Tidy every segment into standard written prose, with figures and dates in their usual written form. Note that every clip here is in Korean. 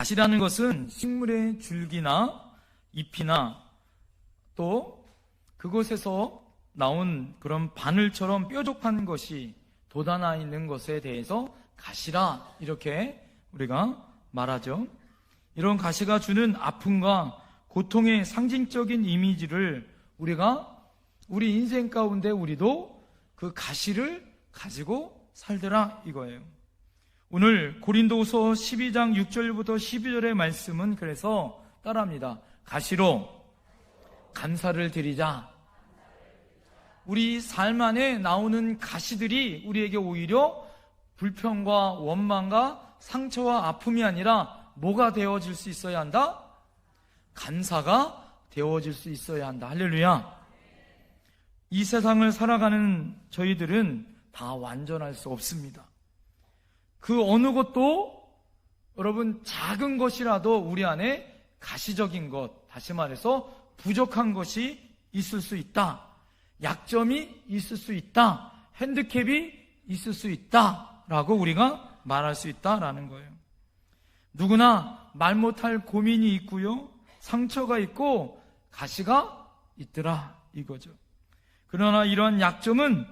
가시라는 것은 식물의 줄기나 잎이나 또 그곳에서 나온 그런 바늘처럼 뾰족한 것이 돋아나 있는 것에 대해서 가시라 이렇게 우리가 말하죠. 이런 가시가 주는 아픔과 고통의 상징적인 이미지를 우리가 우리 인생 가운데 우리도 그 가시를 가지고 살더라 이거예요. 오늘 고린도후서 12장 6절부터 12절의 말씀은 그래서 따라합니다. 가시로 감사를 드리자. 우리 삶 안에 나오는 가시들이 우리에게 오히려 불평과 원망과 상처와 아픔이 아니라 뭐가 되어질 수 있어야 한다? 감사가 되어질 수 있어야 한다. 할렐루야. 이 세상을 살아가는 저희들은 다 완전할 수 없습니다. 그 어느 것도 여러분 작은 것이라도 우리 안에 가시적인 것, 다시 말해서 부족한 것이 있을 수 있다. 약점이 있을 수 있다. 핸디캡이 있을 수 있다라고 우리가 말할 수 있다라는 거예요. 누구나 말 못할 고민이 있고요, 상처가 있고 가시가 있더라 이거죠. 그러나 이러한 약점은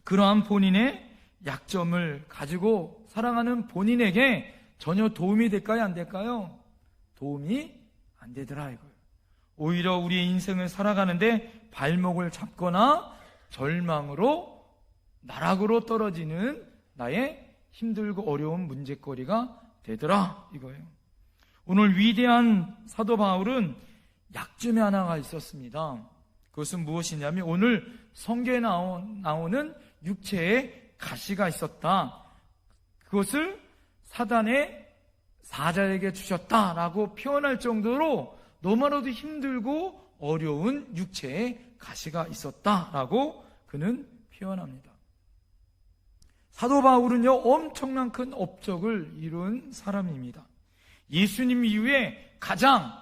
그러한 본인의 약점을 가지고 살아가는 본인에게 전혀 도움이 될까요? 안 될까요? 도움이 안 되더라 이거예요. 오히려 우리의 인생을 살아가는데 발목을 잡거나 절망으로 나락으로 떨어지는 나의 힘들고 어려운 문제거리가 되더라 이거예요. 오늘 위대한 사도 바울은 약점이 하나가 있었습니다. 그것은 무엇이냐면 오늘 성경에 나오는 육체의 가시가 있었다. 그것을 사단의 사자에게 주셨다라고 표현할 정도로 너무나도 힘들고 어려운 육체의 가시가 있었다라고 그는 표현합니다. 사도 바울은요, 엄청난 큰 업적을 이룬 사람입니다. 예수님 이후에 가장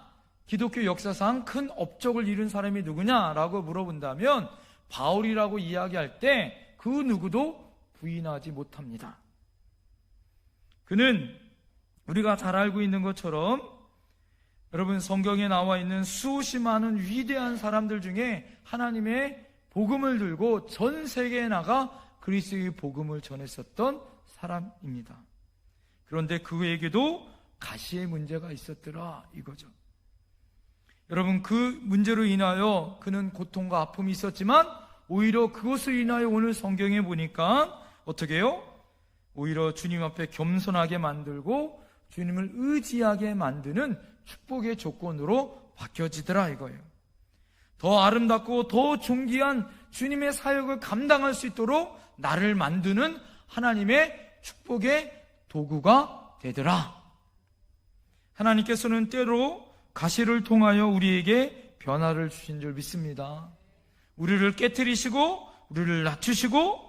기독교 역사상 큰 업적을 이룬 사람이 누구냐라고 물어본다면 바울이라고 이야기할 때 그 누구도 부인하지 못합니다. 그는 우리가 잘 알고 있는 것처럼 여러분 성경에 나와 있는 수없이 많은 위대한 사람들 중에 하나님의 복음을 들고 전 세계에 나가 그리스도의 복음을 전했었던 사람입니다. 그런데 그에게도 가시의 문제가 있었더라 이거죠. 여러분 그 문제로 인하여 그는 고통과 아픔이 있었지만 오히려 그것을 인하여 오늘 성경에 보니까 어떻게 해요? 오히려 주님 앞에 겸손하게 만들고 주님을 의지하게 만드는 축복의 조건으로 바뀌어지더라 이거예요. 더 아름답고 더 존귀한 주님의 사역을 감당할 수 있도록 나를 만드는 하나님의 축복의 도구가 되더라. 하나님께서는 때로 가시를 통하여 우리에게 변화를 주신 줄 믿습니다. 우리를 깨트리시고 우리를 낮추시고,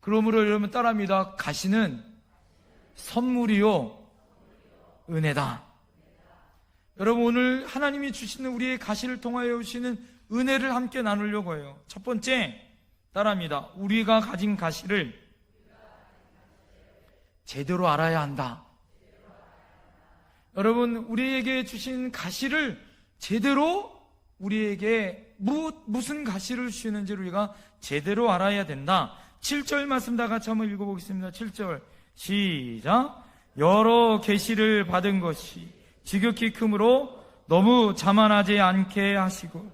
그러므로 여러분 따라합니다. 가시는 선물이요 은혜다. 여러분 오늘 하나님이 주시는 우리의 가시를 통하여 주시는 은혜를 함께 나누려고 해요. 첫 번째 따라합니다. 우리가 가진 가시를 제대로 알아야 한다. 여러분 우리에게 주신 가시를 제대로 우리에게 무슨 가시를 주시는지를 우리가 제대로 알아야 된다. 7절 말씀 다 같이 한번 읽어보겠습니다. 7절 시작. 여러 계시를 받은 것이 지극히 크므로 너무 자만하지 않게 하시고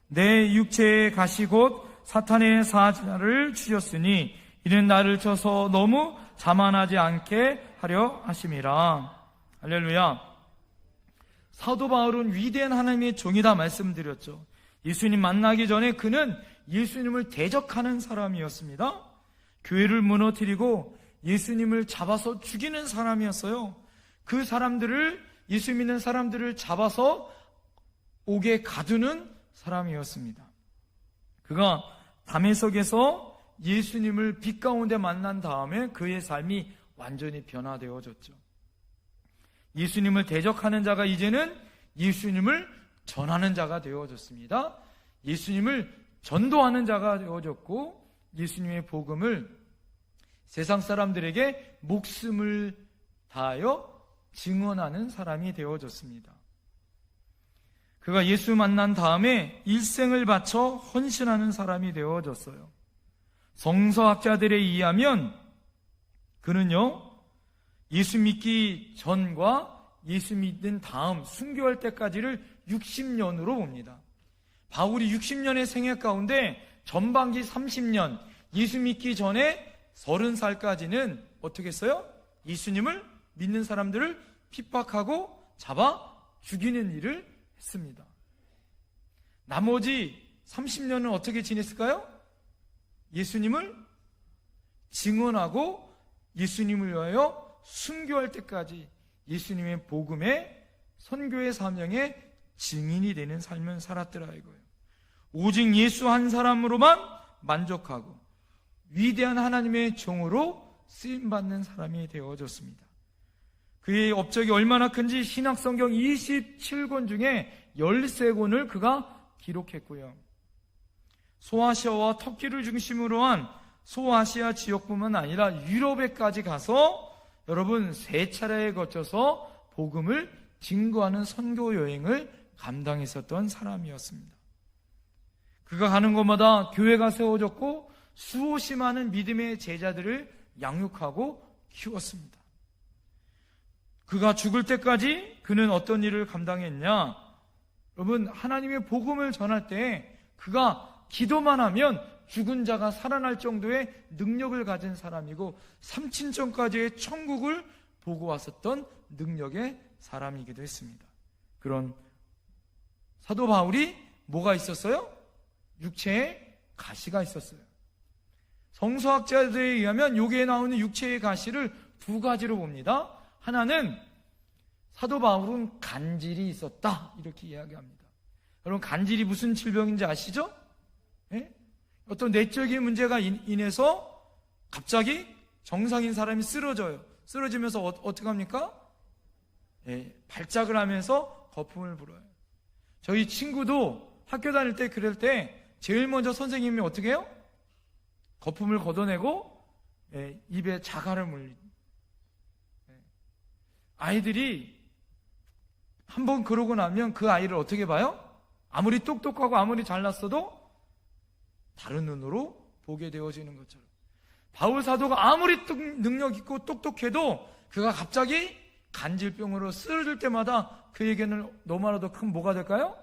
내 육체의 가시 곧 사탄의 사자를 주셨으니 이는 나를 쳐서 너무 자만하지 않게 하려 하심이라. 할렐루야. 사도 바울은 위대한 하나님의 종이다 말씀드렸죠. 예수님 만나기 전에 그는 예수님을 대적하는 사람이었습니다. 교회를 무너뜨리고 예수님을 잡아서 죽이는 사람이었어요. 그 사람들을, 예수 믿는 사람들을 잡아서 옥에 가두는 사람이었습니다. 그가 다메섹에서 예수님을 빛 가운데 만난 다음에 그의 삶이 완전히 변화되어졌죠. 예수님을 대적하는 자가 이제는 예수님을 전하는 자가 되어졌습니다. 예수님을 전도하는 자가 되어졌고 예수님의 복음을 세상 사람들에게 목숨을 다하여 증언하는 사람이 되어졌습니다. 그가 예수 만난 다음에 일생을 바쳐 헌신하는 사람이 되어졌어요. 성서학자들에 의하면 그는요, 예수 믿기 전과 예수 믿는 다음 순교할 때까지를 60년으로 봅니다. 바울이 60년의 생애 가운데 전반기 30년, 예수 믿기 전에 30살까지는 어떻게 했어요? 예수님을 믿는 사람들을 핍박하고 잡아 죽이는 일을 했습니다. 나머지 30년은 어떻게 지냈을까요? 예수님을 증언하고 예수님을 위하여 순교할 때까지 예수님의 복음의 선교의 사명의 증인이 되는 삶을 살았더라 이거예요. 오직 예수 한 사람으로만 만족하고 위대한 하나님의 종으로 쓰임받는 사람이 되어졌습니다. 그의 업적이 얼마나 큰지 신약성경 27권 중에 13권을 그가 기록했고요. 소아시아와 터키를 중심으로 한 소아시아 지역뿐만 아니라 유럽에까지 가서 여러분 3차례에 거쳐서 복음을 증거하는 선교 여행을 감당했었던 사람이었습니다. 그가 가는 곳마다 교회가 세워졌고 수없이 많은 믿음의 제자들을 양육하고 키웠습니다. 그가 죽을 때까지 그는 어떤 일을 감당했냐? 여러분, 하나님의 복음을 전할 때 그가 기도만 하면 죽은 자가 살아날 정도의 능력을 가진 사람이고 삼친천까지의 천국을 보고 왔었던 능력의 사람이기도 했습니다. 그런 사도 바울이 뭐가 있었어요? 육체에 가시가 있었어요. 성서학자들에 의하면 여기에 나오는 육체의 가시를 2가지로 봅니다. 하나는 사도 바울은 간질이 있었다 이렇게 이야기합니다. 여러분, 간질이 무슨 질병인지 아시죠? 예? 어떤 내적인 문제가 인해서 갑자기 정상인 사람이 쓰러져요. 쓰러지면서 어떻게 합니까? 예, 발작을 하면서 거품을 불어요. 저희 친구도 학교 다닐 때 그럴 때 제일 먼저 선생님이 어떻게 해요? 거품을 걷어내고 입에 자갈을 물립니다. 아이들이 한번 그러고 나면 그 아이를 어떻게 봐요? 아무리 똑똑하고 아무리 잘났어도 다른 눈으로 보게 되어지는 것처럼 바울 사도가 아무리 능력 있고 똑똑해도 그가 갑자기 간질병으로 쓰러질 때마다 그에게는 너무나도 큰 뭐가 될까요?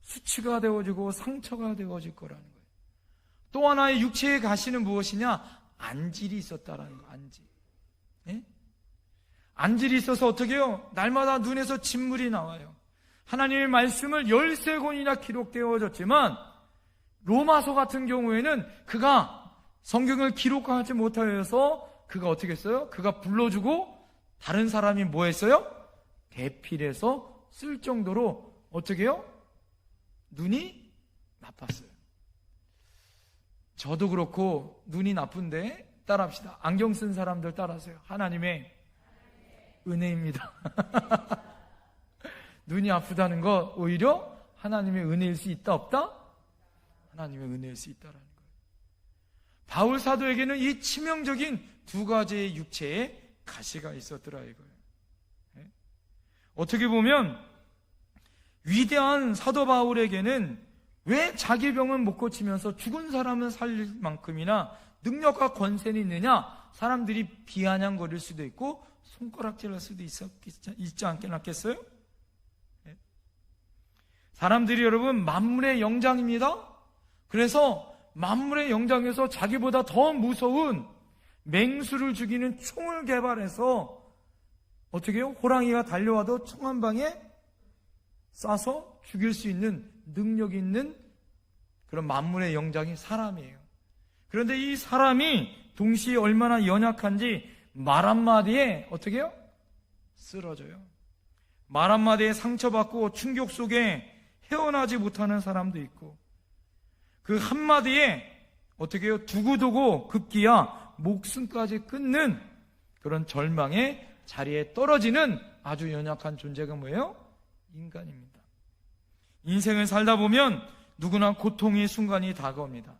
수치가 되어지고 상처가 되어질 거라는 거예요. 또 하나의 육체의 가시는 무엇이냐? 안질이 있었다라는 거예요. 안질. 예? 안질이 있어서 어떻게 해요? 날마다 눈에서 진물이 나와요. 하나님의 말씀을 13권이나 기록되어졌지만 로마서 같은 경우에는 그가 성경을 기록하지 못하여서 그가 어떻게 했어요? 그가 불러주고 다른 사람이 뭐 했어요? 대필해서 쓸 정도로 어떻게 해요? 눈이 나빴어요. 저도 그렇고 눈이 나쁜데 따라합시다. 안경 쓴 사람들 따라하세요. 하나님의 은혜입니다. 눈이 아프다는 거 오히려 하나님의 은혜일 수 있다 없다? 하나님의 은혜일 수 있다라는 거예요. 바울 사도에게는 이 치명적인 2가지의 육체의 가시가 있었더라 이거예요. 네? 어떻게 보면 위대한 사도 바울에게는 왜 자기 병은 못 고치면서 죽은 사람은 살릴 만큼이나 능력과 권세는 있느냐? 사람들이 비아냥거릴 수도 있고 손가락질할 수도 있지 않겠어요? 네? 사람들이 여러분 만물의 영장입니다. 그래서 만물의 영장에서 자기보다 더 무서운 맹수를 죽이는 총을 개발해서 어떻게 해요? 호랑이가 달려와도 총 한 방에 쏴서 죽일 수 있는 능력이 있는 그런 만물의 영장이 사람이에요. 그런데 이 사람이 동시에 얼마나 연약한지 말 한마디에 어떻게 해요? 쓰러져요. 말 한마디에 상처받고 충격 속에 헤어나지 못하는 사람도 있고 그 한마디에 어떻게 해요? 두고두고 급기야 목숨까지 끊는 그런 절망의 자리에 떨어지는 아주 연약한 존재가 뭐예요? 인간입니다. 인생을 살다 보면 누구나 고통의 순간이 다가옵니다.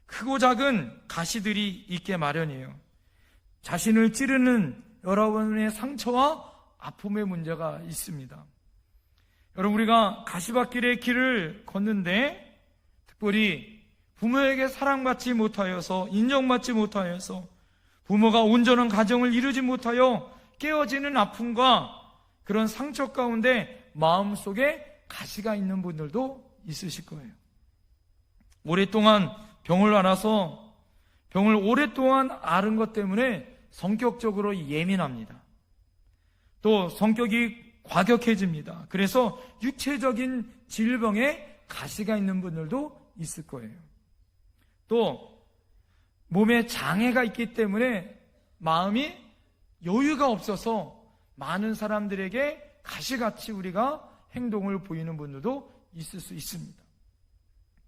크고 작은 가시들이 있게 마련이에요. 자신을 찌르는 여러분의 상처와 아픔의 문제가 있습니다. 여러분, 우리가 가시밭길의 길을 걷는데 특별히 부모에게 사랑받지 못하여서, 인정받지 못하여서, 부모가 온전한 가정을 이루지 못하여 깨어지는 아픔과 그런 상처 가운데 마음속에 가시가 있는 분들도 있으실 거예요. 오랫동안 병을 앓아서, 병을 오랫동안 앓은 것 때문에 성격적으로 예민합니다. 또 성격이 과격해집니다. 그래서 육체적인 질병에 가시가 있는 분들도 있을 거예요. 또 몸에 장애가 있기 때문에 마음이 여유가 없어서 많은 사람들에게 가시같이 우리가 행동을 보이는 분들도 있을 수 있습니다.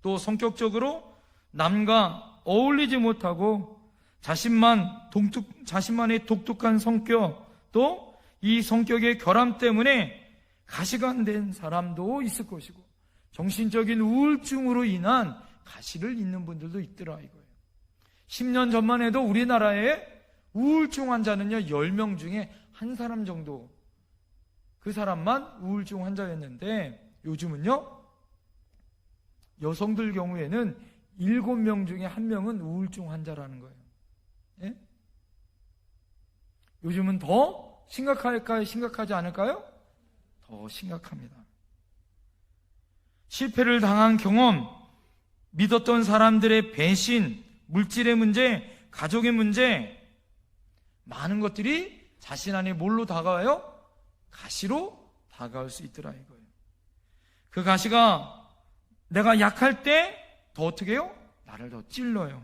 또 성격적으로 남과 어울리지 못하고 자신만의 독특한 성격, 또 이 성격의 결함 때문에 가시가 안 된 사람도 있을 것이고, 정신적인 우울증으로 인한 가시를 잃는 분들도 있더라 이거예요. 10년 전만 해도 우리나라에 우울증 환자는요 10명 중에 한 사람 정도, 그 사람만 우울증 환자였는데 요즘은요 여성들 경우에는 7명 중에 1명은 우울증 환자라는 거예요. 예? 요즘은 더 심각할까요? 심각하지 않을까요? 더 심각합니다. 실패를 당한 경험, 믿었던 사람들의 배신, 물질의 문제, 가족의 문제, 많은 것들이 자신 안에 뭘로 다가와요? 가시로 다가올 수 있더라 이거예요. 그 가시가 내가 약할 때 더 어떻게 해요? 나를 더 찔러요.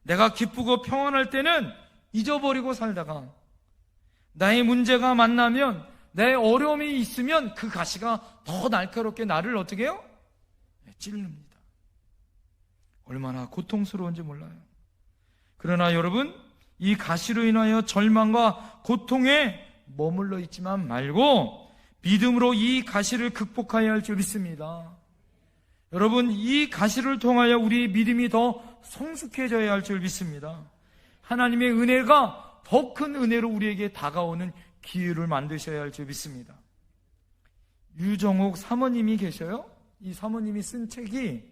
내가 기쁘고 평안할 때는 잊어버리고 살다가 나의 문제가 만나면, 내 어려움이 있으면 그 가시가 더 날카롭게 나를 어떻게 해요? 찔릅니다. 얼마나 고통스러운지 몰라요. 그러나 여러분, 이 가시로 인하여 절망과 고통에 머물러 있지만 말고 믿음으로 이 가시를 극복해야 할 줄 믿습니다. 여러분, 이 가시를 통하여 우리 믿음이 더 성숙해져야 할 줄 믿습니다. 하나님의 은혜가 더 큰 은혜로 우리에게 다가오는 기회를 만드셔야 할 줄 믿습니다. 유정옥 사모님이 계셔요. 이 사모님이 쓴 책이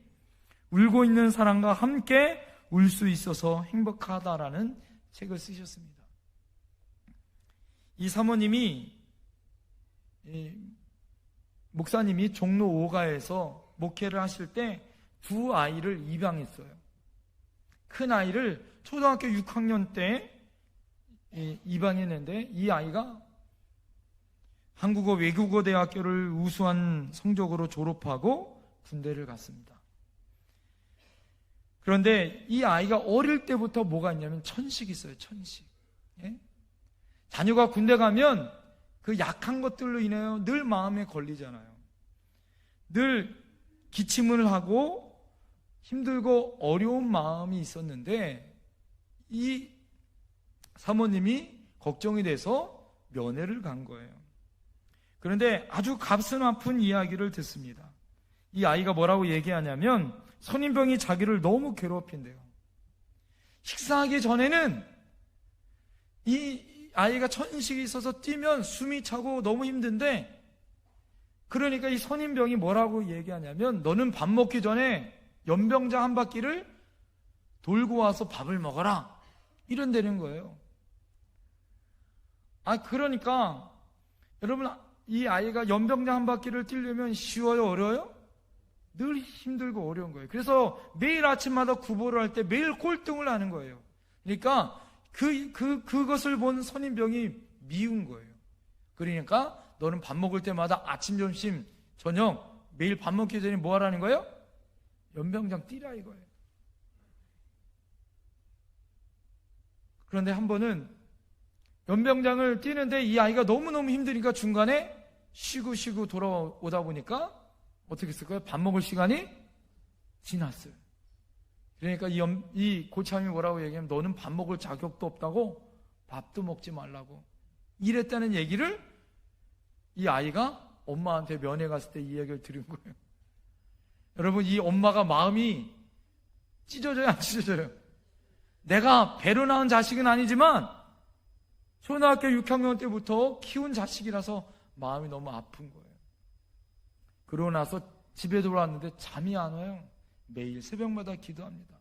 울고 있는 사람과 함께 울 수 있어서 행복하다라는 책을 쓰셨습니다. 이 사모님이, 목사님이 종로 5가에서 목회를 하실 때 두 아이를 입양했어요. 큰 아이를 초등학교 6학년 때 입양했는데, 이 아이가 한국어 외국어 대학교를 우수한 성적으로 졸업하고 군대를 갔습니다. 그런데 이 아이가 어릴 때부터 뭐가 있냐면 천식이 있어요. 천식. 예? 자녀가 군대 가면 그 약한 것들로 인하여 늘 마음에 걸리잖아요. 늘 기침을 하고 힘들고 어려운 마음이 있었는데, 이 사모님이 걱정이 돼서 면회를 간 거예요. 그런데 아주 가슴 아픈 이야기를 듣습니다. 이 아이가 뭐라고 얘기하냐면, 선인병이 자기를 너무 괴롭힌대요. 식사하기 전에는 이 아이가 천식이 있어서 뛰면 숨이 차고 너무 힘든데, 그러니까 이 선인병이 뭐라고 얘기하냐면, 너는 밥 먹기 전에 연병장 한 바퀴를 돌고 와서 밥을 먹어라, 이런다는 거예요. 그러니까 여러분, 이 아이가 연병장 한 바퀴를 뛰려면 쉬워요, 어려워요? 늘 힘들고 어려운 거예요. 그래서 매일 아침마다 구보를 할 때 매일 꼴등을 하는 거예요. 그러니까 그것을 본 선인병이 미운 거예요. 그러니까 너는 밥 먹을 때마다 아침, 점심, 저녁 매일 밥 먹기 전에 뭐 하라는 거예요? 연병장 뛰라 이거예요. 그런데 한 번은 연병장을 뛰는데 이 아이가 너무너무 힘드니까 중간에 쉬고 돌아오다 보니까 어떻게 했을까요? 밥 먹을 시간이 지났어요. 그러니까 이 고참이 뭐라고 얘기하면, 너는 밥 먹을 자격도 없다고 밥도 먹지 말라고 이랬다는 얘기를 이 아이가 엄마한테 면회 갔을 때 이 얘기를 들은 거예요. 여러분, 이 엄마가 마음이 찢어져요, 안 찢어져요? 내가 배로 낳은 자식은 아니지만 초등학교 6학년 때부터 키운 자식이라서 마음이 너무 아픈 거예요. 그러고 나서 집에 돌아왔는데 잠이 안 와요. 매일 새벽마다 기도합니다.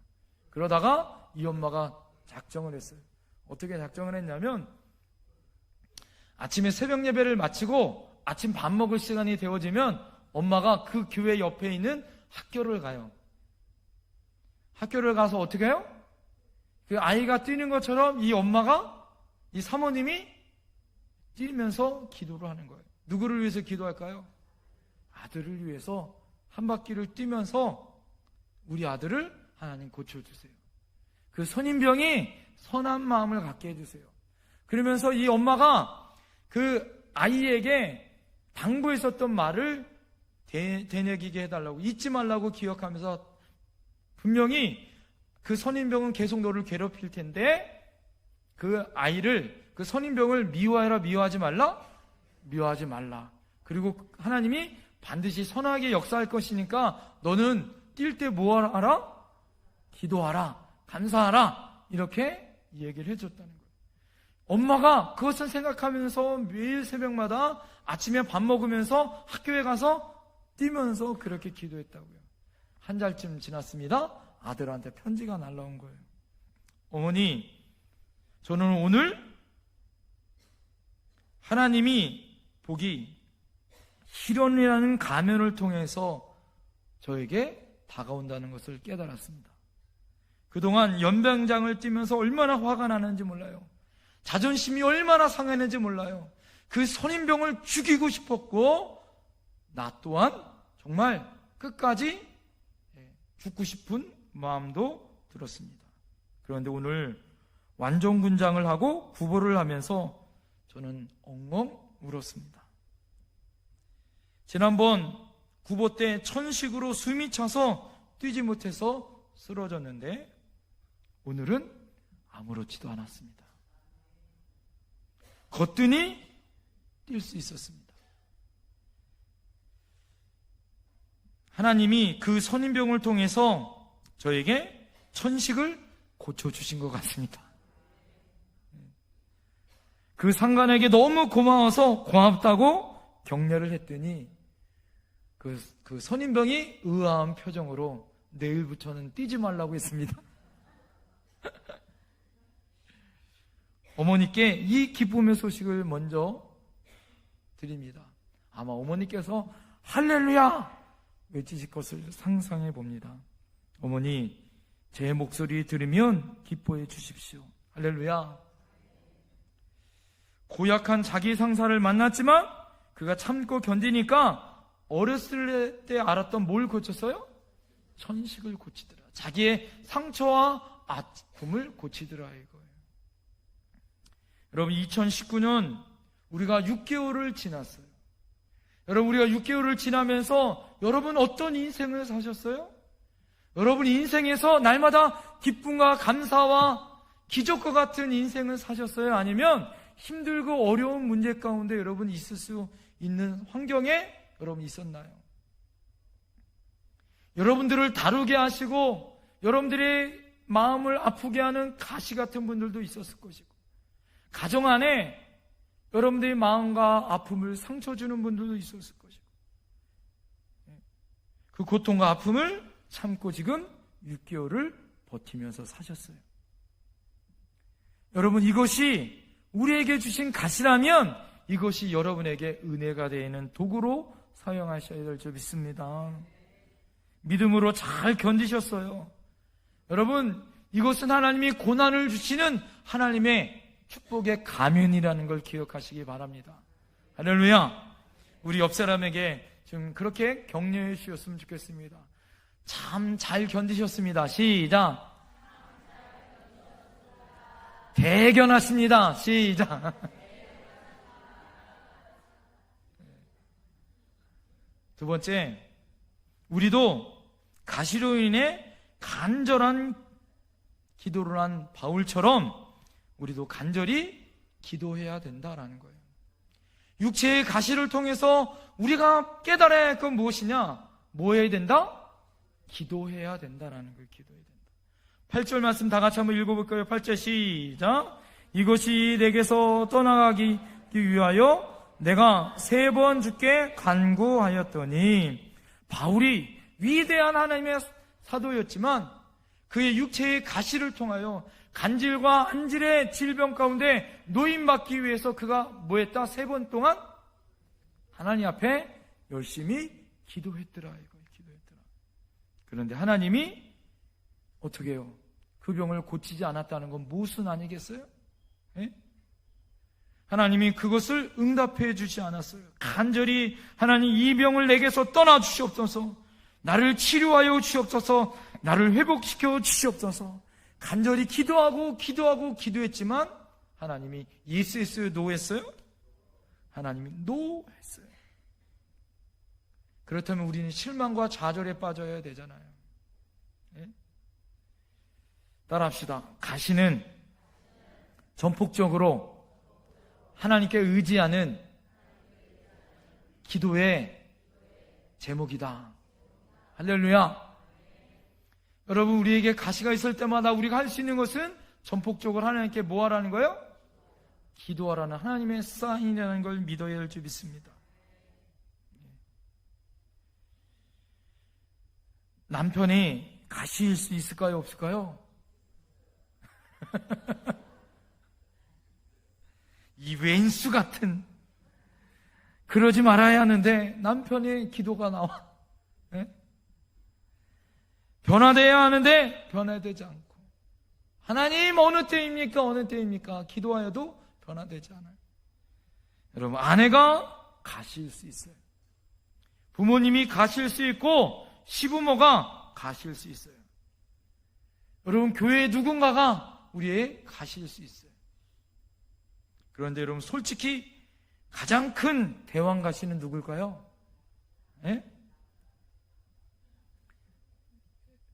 그러다가 이 엄마가 작정을 했어요. 어떻게 작정을 했냐면 아침에 새벽 예배를 마치고 아침 밥 먹을 시간이 되어지면 엄마가 그 교회 옆에 있는 학교를 가요. 학교를 가서 어떻게 해요? 그 아이가 뛰는 것처럼 이 엄마가, 이 사모님이 뛰면서 기도를 하는 거예요. 누구를 위해서 기도할까요? 아들을 위해서 한 바퀴를 뛰면서 우리 아들을 하나님 고쳐주세요. 그 선임병이 선한 마음을 갖게 해주세요. 그러면서 이 엄마가 그 아이에게 당부했었던 말을 되새기게 해달라고, 잊지 말라고 기억하면서, 분명히 그 선임병은 계속 너를 괴롭힐 텐데 그 아이를, 그 선임병을 미워해라, 미워하지 말라, 미워하지 말라. 그리고 하나님이 반드시 선하게 역사할 것이니까 너는 뛸 때 뭐 하라? 기도하라, 감사하라, 이렇게 얘기를 해줬다는 거예요. 엄마가 그것을 생각하면서 매일 새벽마다 아침에 밥 먹으면서 학교에 가서 뛰면서 그렇게 기도했다고요. 한 달쯤 지났습니다. 아들한테 편지가 날라온 거예요. 어머니, 저는 오늘 하나님이 보기 시련이라는 가면을 통해서 저에게 다가온다는 것을 깨달았습니다. 그동안 연병장을 뛰면서 얼마나 화가 나는지 몰라요. 자존심이 얼마나 상했는지 몰라요. 그 선임병을 죽이고 싶었고 나 또한 정말 끝까지 죽고 싶은 마음도 들었습니다. 그런데 오늘 완전군장을 하고 구보를 하면서 저는 엉엉 울었습니다. 지난번 구보 때 천식으로 숨이 차서 뛰지 못해서 쓰러졌는데 오늘은 아무렇지도 않았습니다. 거뜬히 뛸 수 있었습니다. 하나님이 그 선임병을 통해서 저에게 천식을 고쳐주신 것 같습니다. 그 상관에게 너무 고맙다고 격려를 했더니 그 선임병이 의아한 표정으로 내일부터는 뛰지 말라고 했습니다. 어머니께 이 기쁨의 소식을 먼저 드립니다. 아마 어머니께서 할렐루야 외치실 것을 상상해 봅니다. 어머니, 제 목소리 들으면 기뻐해 주십시오. 할렐루야. 고약한 자기 상사를 만났지만 그가 참고 견디니까 어렸을 때 알았던 뭘 고쳤어요? 천식을 고치더라. 자기의 상처와 아픔을 고치더라 이거예요. 여러분, 2019년 우리가 6개월을 지났어요. 여러분, 우리가 6개월을 지나면서 여러분 어떤 인생을 사셨어요? 여러분 인생에서 날마다 기쁨과 감사와 기적과 같은 인생을 사셨어요? 아니면 힘들고 어려운 문제 가운데 여러분 있을 수 있는 환경에 여러분 있었나요? 여러분들을 다루게 하시고 여러분들의 마음을 아프게 하는 가시 같은 분들도 있었을 것이고, 가정 안에 여러분들의 마음과 아픔을 상처 주는 분들도 있었을 것이고, 그 고통과 아픔을 참고 지금 6개월을 버티면서 사셨어요. 여러분, 이것이 우리에게 주신 가시라면 이것이 여러분에게 은혜가 되는 도구로 사용하셔야 될 줄 믿습니다. 믿음으로 잘 견디셨어요. 여러분, 이것은 하나님이 고난을 주시는 하나님의 축복의 가면이라는 걸 기억하시기 바랍니다. 할렐루야. 우리 옆 사람에게 좀 그렇게 격려해 주셨으면 좋겠습니다. 참 잘 견디셨습니다. 시작. 대견하십니다. 시작. 두 번째, 우리도 가시로 인해 간절한 기도를 한 바울처럼 우리도 간절히 기도해야 된다라는 거예요. 육체의 가시를 통해서 우리가 깨달아야 할 건 무엇이냐? 뭐 해야 된다? 기도해야 된다라는 걸 기도해야 된다. 8절 말씀 다 같이 한번 읽어볼까요? 8절 시작. 이것이 내게서 떠나가기 위하여 내가 3번 주께 간구하였더니, 바울이 위대한 하나님의 사도였지만 그의 육체의 가시를 통하여 간질과 한질의 질병 가운데 노임받기 위해서 그가 뭐했다? 3번 동안 하나님 앞에 열심히 기도했더라. 기도했더라. 그런데 하나님이 어떻게 해요? 그 병을 고치지 않았다는 건 무슨 아니겠어요? 예? 하나님이 그것을 응답해 주지 않았어요. 간절히 하나님 이 병을 내게서 떠나 주시옵소서, 나를 치료하여 주시옵소서, 나를 회복시켜 주시옵소서, 간절히 기도했지만 하나님이 예스 했어요? 노 했어요? 하나님이 노 했어요. 그렇다면 우리는 실망과 좌절에 빠져야 되잖아요. 예? 따라합시다. 가시는 전폭적으로 하나님께 의지하는 기도의 제목이다. 할렐루야. 여러분, 우리에게 가시가 있을 때마다 우리가 할 수 있는 것은 전폭적으로 하나님께 뭐 하라는 거예요? 기도하라는 하나님의 사인이라는 걸 믿어야 할 줄 믿습니다. 남편이 가시일 수 있을까요? 없을까요? 이 왼수 같은, 그러지 말아야 하는데 남편의 기도가 나와. 예? 변화되어야 하는데 변화되지 않고, 하나님 어느 때입니까? 기도하여도 변화되지 않아요. 여러분, 아내가 가시일 수 있어요. 부모님이 가시일 수 있고 시부모가 가시일 수 있어요. 여러분, 교회의 누군가가 우리의 가시일 수 있어요. 그런데 여러분, 솔직히 가장 큰 대왕 가시는 누굴까요? 예?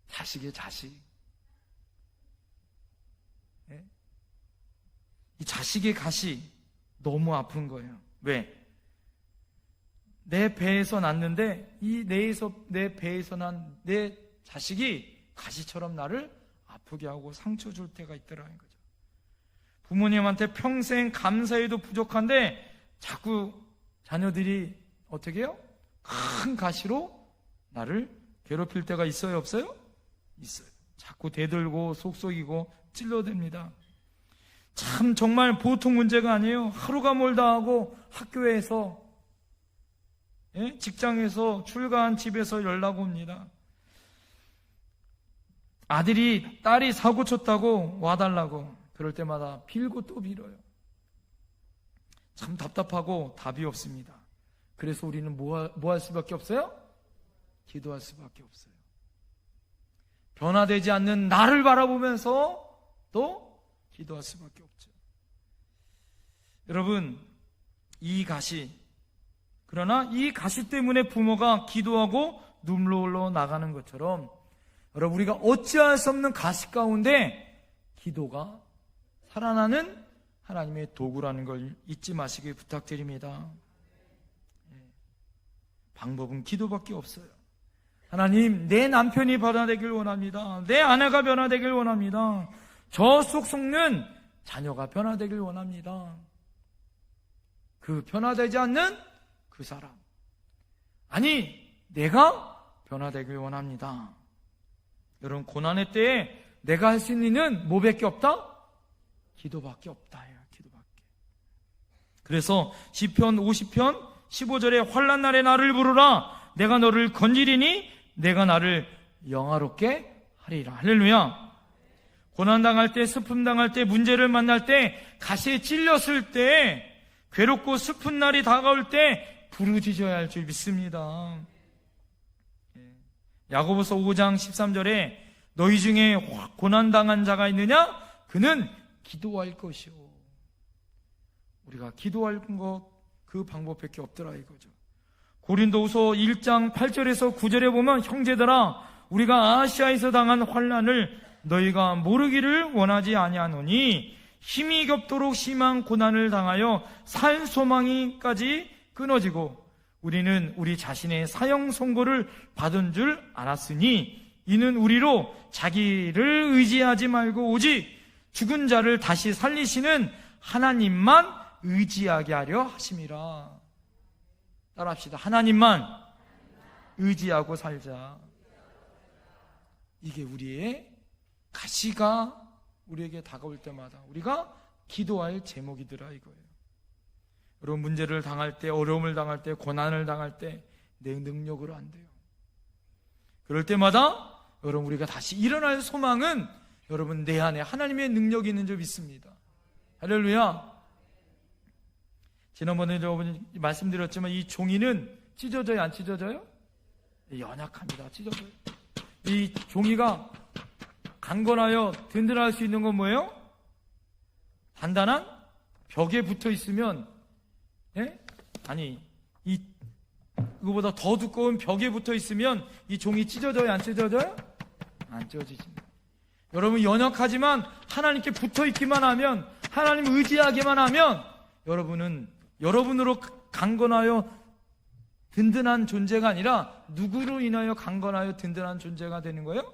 자식이에요, 자식. 예? 이 자식의 가시 너무 아픈 거예요. 왜? 내 배에서 났는데 내 배에서 난 내 자식이 가시처럼 나를 아프게 하고 상처 줄 때가 있더라는 거죠. 부모님한테 평생 감사해도 부족한데 자꾸 자녀들이 어떻게 해요? 큰 가시로 나를 괴롭힐 때가 있어요, 없어요? 있어요. 자꾸 대들고 속속이고 찔러댑니다. 참 정말 보통 문제가 아니에요. 하루가 멀다 하고 학교에서, 예? 직장에서, 출가한 집에서 연락 옵니다. 딸이 사고 쳤다고 와달라고. 그럴 때마다 빌고 또 빌어요. 참 답답하고 답이 없습니다. 그래서 우리는 뭐 할 수밖에 없어요? 기도할 수밖에 없어요. 변화되지 않는 나를 바라보면서 또 기도할 수밖에 없죠. 여러분, 그러나 이 가시 때문에 부모가 기도하고 눈물로 흘러 나가는 것처럼, 여러분, 우리가 어찌할 수 없는 가시 가운데 기도가 살아나는 하나님의 도구라는 걸 잊지 마시길 부탁드립니다. 방법은 기도밖에 없어요. 하나님, 내 남편이 변화되길 원합니다. 내 아내가 변화되길 원합니다. 저 속 속는 자녀가 변화되길 원합니다. 그 변화되지 않는 그 사람, 아니 내가 변화되길 원합니다. 여러분, 고난의 때에 내가 할 수 있는 일은 뭐밖에 없다? 기도밖에 없다. 기도밖에. 그래서 시편 50편 15절에 환난 날에 나를 부르라. 내가 너를 건지리니 내가 나를 영화롭게 하리라. 할렐루야. 고난당할 때, 슬픔당할 때, 문제를 만날 때, 가시에 찔렸을 때, 괴롭고 슬픈 날이 다가올 때 부르짖어야 할 줄 믿습니다. 야고보서 5장 13절에 너희 중에 고난당한 자가 있느냐? 그는 기도할 것이요. 우리가 기도할 것, 그 방법밖에 없더라 이거죠. 고린도후서 1장 8절에서 9절에 보면, 형제들아, 우리가 아시아에서 당한 환난을 너희가 모르기를 원하지 아니하노니 힘이 겹도록 심한 고난을 당하여 살 소망이까지 끊어지고 우리는 우리 자신의 사형 선고를 받은 줄 알았으니 이는 우리로 자기를 의지하지 말고 오직 죽은 자를 다시 살리시는 하나님만 의지하게 하려 하심이라. 따라합시다. 하나님만 의지하고 살자. 이게 우리의 가시가 우리에게 다가올 때마다 우리가 기도할 제목이더라 이거예요. 여러분, 문제를 당할 때, 어려움을 당할 때, 고난을 당할 때 내 능력으로 안 돼요. 그럴 때마다 여러분, 우리가 다시 일어날 소망은 여러분 내 안에 하나님의 능력이 있는 줄 믿습니다. 할렐루야. 지난번에 여러분 말씀드렸지만 이 종이는 찢어져요, 안 찢어져요? 연약합니다. 찢어져요. 이 종이가 강건하여 든든할 수 있는 건 뭐예요? 단단한 벽에 붙어 있으면, 이거보다 더 두꺼운 벽에 붙어 있으면 이 종이 찢어져요, 안 찢어져요? 안 찢어지십니다. 여러분, 연약하지만 하나님께 붙어 있기만 하면, 하나님 의지하기만 하면 여러분은 여러분으로 강건하여 든든한 존재가 아니라 누구로 인하여 강건하여 든든한 존재가 되는 거예요?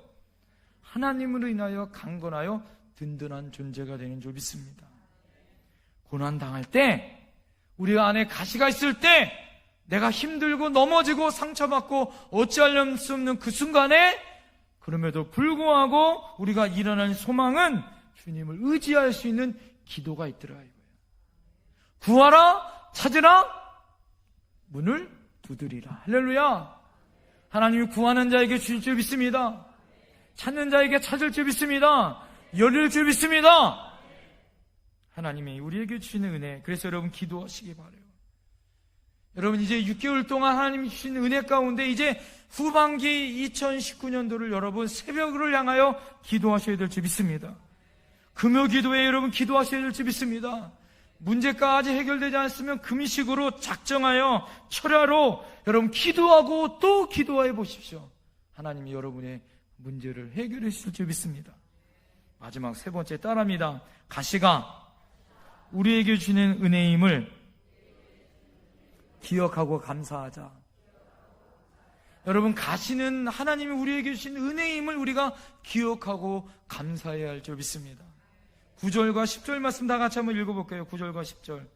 하나님으로 인하여 강건하여 든든한 존재가 되는 줄 믿습니다. 고난당할 때, 우리 안에 가시가 있을 때, 내가 힘들고 넘어지고 상처받고 어찌할 수 없는 그 순간에, 그럼에도 불구하고 우리가 일어나는 소망은 주님을 의지할 수 있는 기도가 있더라 이거예요. 구하라, 찾으라, 문을 두드리라. 할렐루야. 하나님이 구하는 자에게 주실 줄 믿습니다. 찾는 자에게 찾을 줄 믿습니다. 열릴 줄 믿습니다. 하나님이 우리에게 주시는 은혜, 그래서 여러분 기도하시기 바라요. 여러분, 이제 6개월 동안 하나님이 주신 은혜 가운데 이제 후반기 2019년도를 여러분 새벽을 향하여 기도하셔야 될 줄 믿습니다. 금요 기도에 여러분 기도하셔야 될 줄 믿습니다. 문제까지 해결되지 않았으면 금식으로 작정하여 철야로 여러분 기도하고 또 기도해 보십시오. 하나님이 여러분의 문제를 해결해 주실 줄 믿습니다. 마지막 세 번째 따라합니다. 가시가 우리에게 주는 은혜임을 기억하고 감사하자. 여러분, 가시는 하나님이 우리에게 주신 은혜임을 우리가 기억하고 감사해야 할 줄 믿습니다. 9절과 10절 말씀 다 같이 한번 읽어볼게요. 9절과 10절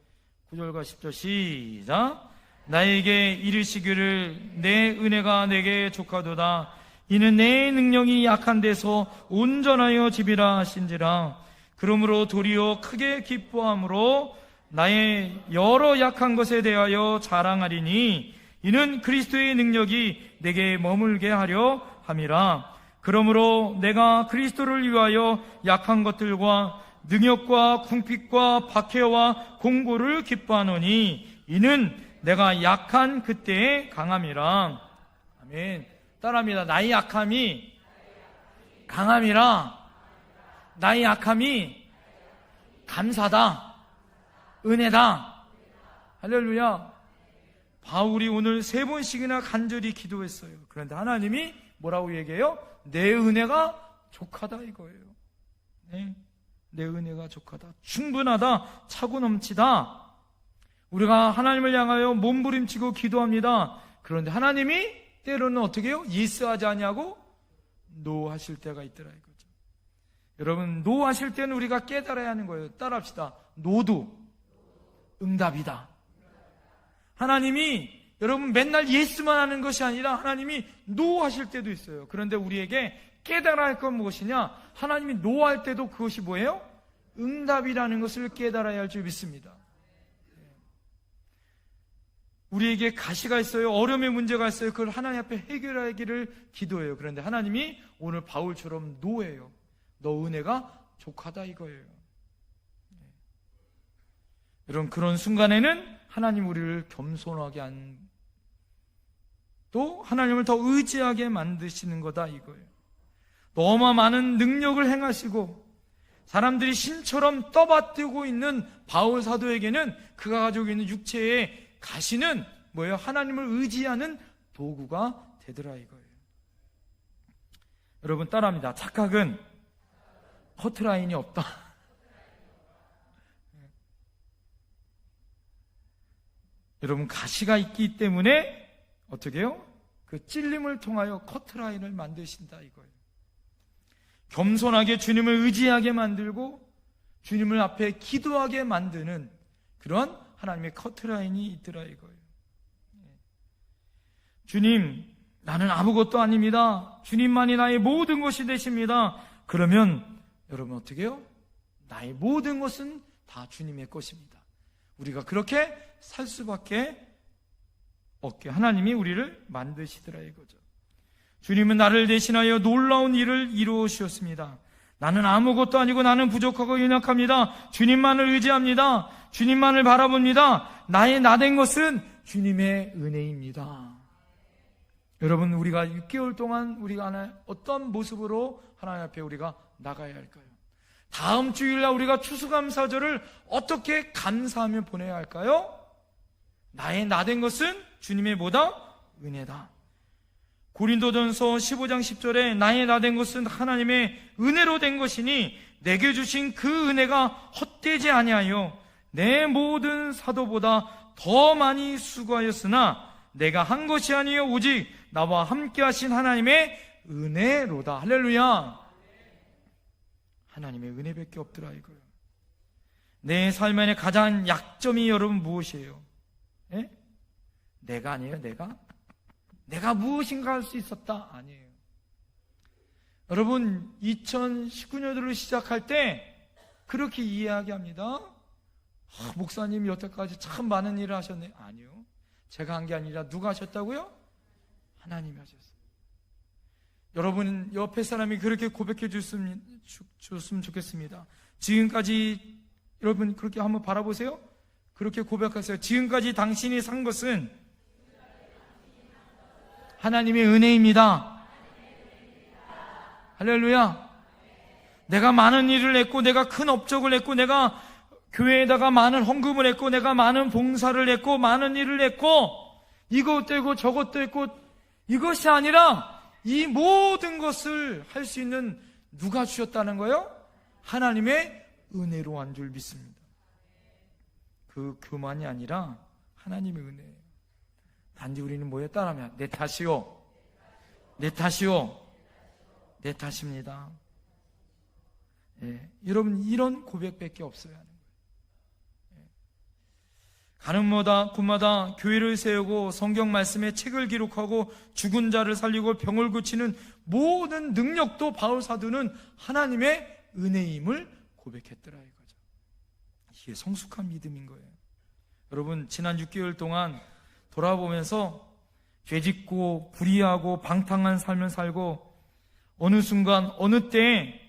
9절과 10절 시작. 나에게 이르시기를 내 은혜가 내게 족하도다. 이는 내 능력이 약한 데서 온전하여 집이라 하신지라. 그러므로 도리어 크게 기뻐함으로 나의 여러 약한 것에 대하여 자랑하리니 이는 그리스도의 능력이 내게 머물게 하려 함이라. 그러므로 내가 그리스도를 위하여 약한 것들과 능욕과 궁핍과 박해와 공고를 기뻐하노니 이는 내가 약한 그때의 강함이라. 아멘. 따라합니다. 나의 약함이 강함이라. 나의 약함이 감사다, 은혜다. 할렐루야. 바울이 오늘 3번씩이나 간절히 기도했어요. 그런데 하나님이 뭐라고 얘기해요? 내 은혜가 족하다 이거예요. 네. 내 은혜가 족하다, 충분하다, 차고 넘치다. 우리가 하나님을 향하여 몸부림치고 기도합니다. 그런데 하나님이 때로는 어떻게 해요? 예스하지 아니하고 노하실 때가 있더라 이거죠. 여러분, 노하실 때는 우리가 깨달아야 하는 거예요. 따라합시다. 노도 응답이다. 하나님이 여러분 맨날 예스만 하는 것이 아니라 하나님이 노하실 때도 있어요. 그런데 우리에게 깨달아야 할 건 무엇이냐? 하나님이 노할 때도 그것이 뭐예요? 응답이라는 것을 깨달아야 할 줄 믿습니다. 우리에게 가시가 있어요. 어려움의 문제가 있어요. 그걸 하나님 앞에 해결하기를 기도해요. 그런데 하나님이 오늘 바울처럼 노예요. 너 은혜가 족하다 이거예요. 여러분, 그런 순간에는 하나님 우리를 겸손하게 또 하나님을 더 의지하게 만드시는 거다 이거예요. 너무 많은 능력을 행하시고 사람들이 신처럼 떠받들고 있는 바울 사도에게는 그가 가지고 있는 육체의 가시는 뭐예요? 하나님을 의지하는 도구가 되더라 이거예요. 여러분, 따라합니다. 착각은 커트라인이 없다. 여러분, 가시가 있기 때문에 어떻게 해요? 그 찔림을 통하여 커트라인을 만드신다 이거예요. 겸손하게 주님을 의지하게 만들고 주님을 앞에 기도하게 만드는 그런 하나님의 커트라인이 있더라 이거예요. 주님, 나는 아무것도 아닙니다. 주님만이 나의 모든 것이 되십니다. 그러면 여러분 어떻게 해요? 나의 모든 것은 다 주님의 것입니다. 우리가 그렇게 살 수밖에 없게 하나님이 우리를 만드시더라 이거죠. 주님은 나를 대신하여 놀라운 일을 이루어 주셨습니다. 나는 아무것도 아니고 나는 부족하고 연약합니다. 주님만을 의지합니다. 주님만을 바라봅니다. 나의 나된 것은 주님의 은혜입니다. 여러분, 우리가 6개월 동안 우리가 어떤 모습으로 하나님 앞에 우리가 나가야 할까요? 다음 주일날 우리가 추수감사절을 어떻게 감사하며 보내야 할까요? 나의 나된 것은 주님의 뭐다? 은혜다. 고린도전서 15장 10절에 나의 나된 것은 하나님의 은혜로 된 것이니 내게 주신 그 은혜가 헛되지 아니하여 내 모든 사도보다 더 많이 수고하였으나 내가 한 것이 아니요 오직 나와 함께 하신 하나님의 은혜로다. 할렐루야. 하나님의 은혜밖에 없더라 이거예요. 내 삶 안에 가장 약점이 여러분 무엇이에요? 예? 내가 아니에요. 내가 무엇인가 할 수 있었다 아니에요. 여러분 2019년도를 시작할 때 그렇게 이야기합니다. 목사님이 여태까지 참 많은 일을 하셨네. 아니요, 제가 한 게 아니라 누가 하셨다고요? 하나님이 하셨어요. 여러분 옆에 사람이 그렇게 고백해 줬으면 좋겠습니다. 지금까지 여러분 그렇게 한번 바라보세요. 그렇게 고백하세요. 지금까지 당신이 산 것은 하나님의 은혜입니다. 할렐루야. 내가 많은 일을 했고 내가 큰 업적을 했고 내가 교회에다가 많은 헌금을 했고 내가 많은 봉사를 했고 많은 일을 했고 이것도 했고 저것도 했고 이것이 아니라 이 모든 것을 할 수 있는 누가 주셨다는 거예요? 하나님의 은혜로 한 줄 믿습니다. 그만이 아니라 하나님의 은혜예요. 단지 우리는 뭐에 따르면 내 탓이요, 내 탓입니다. 예, 여러분 이런 고백밖에 없어야 하는 거예요. 예. 가는 곳마다 교회를 세우고 성경 말씀에 책을 기록하고 죽은 자를 살리고 병을 고치는 모든 능력도 바울 사도는 하나님의 은혜임을 고백했더라 이거죠. 이게 성숙한 믿음인 거예요. 여러분 지난 6개월 동안 돌아보면서 죄짓고 불의하고 방탕한 삶을 살고 어느 순간 어느 때에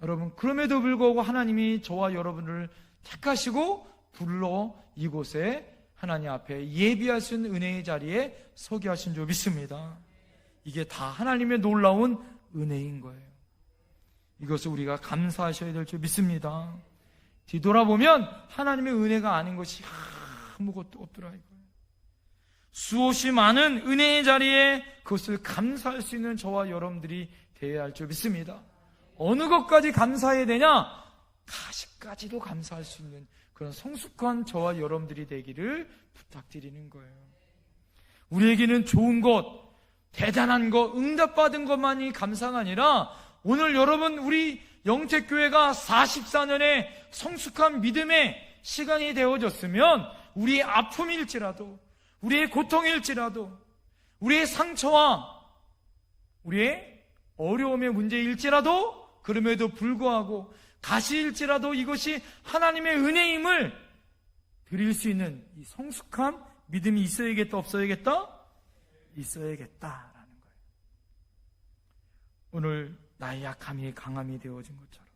여러분 그럼에도 불구하고 하나님이 저와 여러분을 택하시고 불러 이곳에 하나님 앞에 예비할 수 있는 은혜의 자리에 서게 하신 줄 믿습니다. 이게 다 하나님의 놀라운 은혜인 거예요. 이것을 우리가 감사하셔야 될 줄 믿습니다. 뒤돌아보면 하나님의 은혜가 아닌 것이 아무것도 없더라 이거예요. 수없이 많은 은혜의 자리에 그것을 감사할 수 있는 저와 여러분들이 되어야 할 줄 믿습니다. 어느 것까지 감사해야 되냐? 가시까지도 감사할 수 있는 그런 성숙한 저와 여러분들이 되기를 부탁드리는 거예요. 우리에게는 좋은 것, 대단한 것, 응답받은 것만이 감사가 아니라 오늘 여러분 우리 영택교회가 44년의 성숙한 믿음의 시간이 되어졌으면 우리의 아픔일지라도 우리의 고통일지라도 우리의 상처와 우리의 어려움의 문제일지라도 그럼에도 불구하고 가시일지라도 이것이 하나님의 은혜임을 드릴 수 있는 이 성숙한 믿음이 있어야겠다 없어야겠다? 있어야겠다라는 거예요. 오늘 나의 약함이 강함이 되어진 것처럼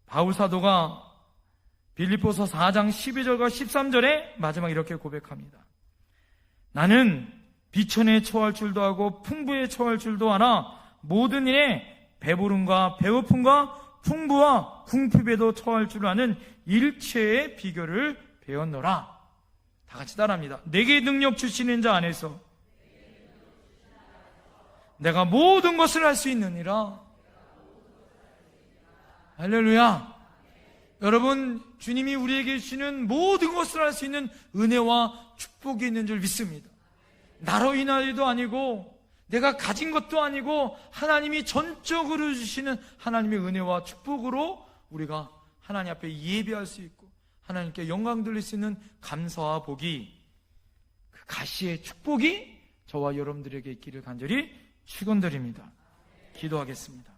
바울 사도가 빌립보서 4장 12절과 13절에 마지막 이렇게 고백합니다. 나는 비천에 처할 줄도 하고 풍부에 처할 줄도 알아 모든 일에 배부름과 배고픔과 풍부와 궁핍에도 처할 줄 아는 일체의 비결을 배웠노라. 다 같이 따라합니다. 내게 능력 주시는 자 안에서 내가 모든 것을 할 수 있느니라. 할렐루야. 여러분 주님이 우리에게 주시는 모든 것을 할 수 있는 은혜와 축복이 있는 줄 믿습니다. 나로 인하여도 아니고 내가 가진 것도 아니고 하나님이 전적으로 주시는 하나님의 은혜와 축복으로 우리가 하나님 앞에 예배할 수 있고 하나님께 영광 돌릴 수 있는 감사와 복이, 그 가시의 축복이 저와 여러분들에게 있기를 간절히 축원드립니다. 기도하겠습니다.